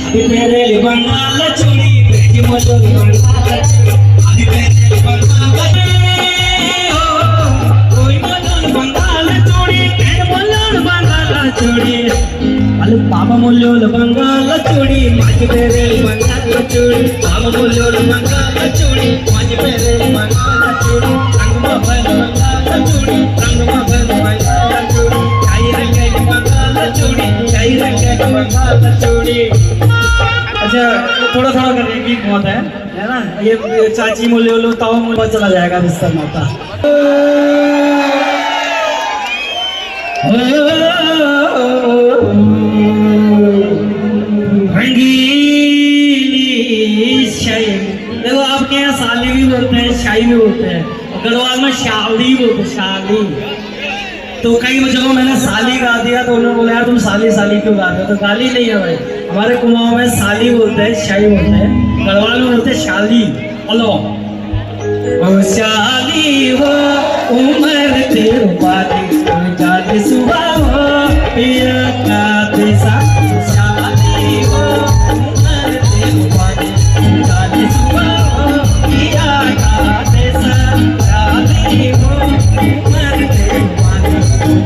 तेरे बंगाल चूड़ी बेटी मजोर बंगाल आदि तेरे बंगाल कोई मजोर बंगाल चूड़ी तेरे मजोर बंगाल चूड़ी अल पापा मुल्लोल बंगाल चूड़ी माज तेरे बंगाल चूड़ी पापा मुल्लोल बंगाल चूड़ी माज तेरे बंगाल चूड़ी रंग मफल बंगाल चूड़ी रंग मफल बंगाल चूड़ी काई रंग के बंगाल चूड़ी काई रंग के बंगाल चूड़ी। अच्छा थोड़ा थोड़ा करके गीत बहुत है ना। ये चाची मोले लो ताऊ मोले चला जाएगा बिस्तर माता। रंगीली शाही देखो आपके यहाँ साली भी बोलते हैं शाही भी बोलते हैं और गढ़वाल में शाली बोलते हैं शाली। तो कई जगहों मैंने साली गा दिया तो उन्होंने बोला यार तुम साली साली क्यों गा रहे हो। तो गाली नहीं है भाई, हमारे कुमाऊं में साली बोलते हैं शाही बोलते हैं, गढ़वाल में बोलते हैं शाली। हेलो ओ शाली हो उमर तेरे बाली जाती सुबह हो पिया का देसा शाली हो उमर तेरे बाली जाती सुबह हो पिया का देसा शाली हो उमर तेरे बाली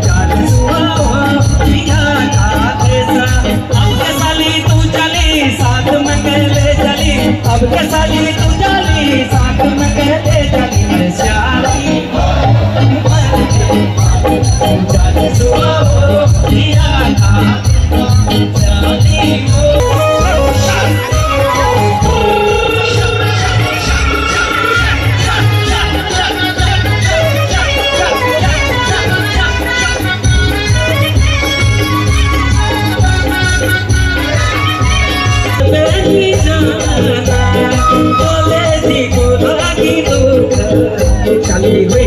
जाती सुबह हो पिया का देसा। अब के साली तू चली साथ में कहले चली अब के साली तू चली साथ में कहले चली शाली हो उमर तेरे बाली जाती सुबह हो पिया का शाली हो। चली हुई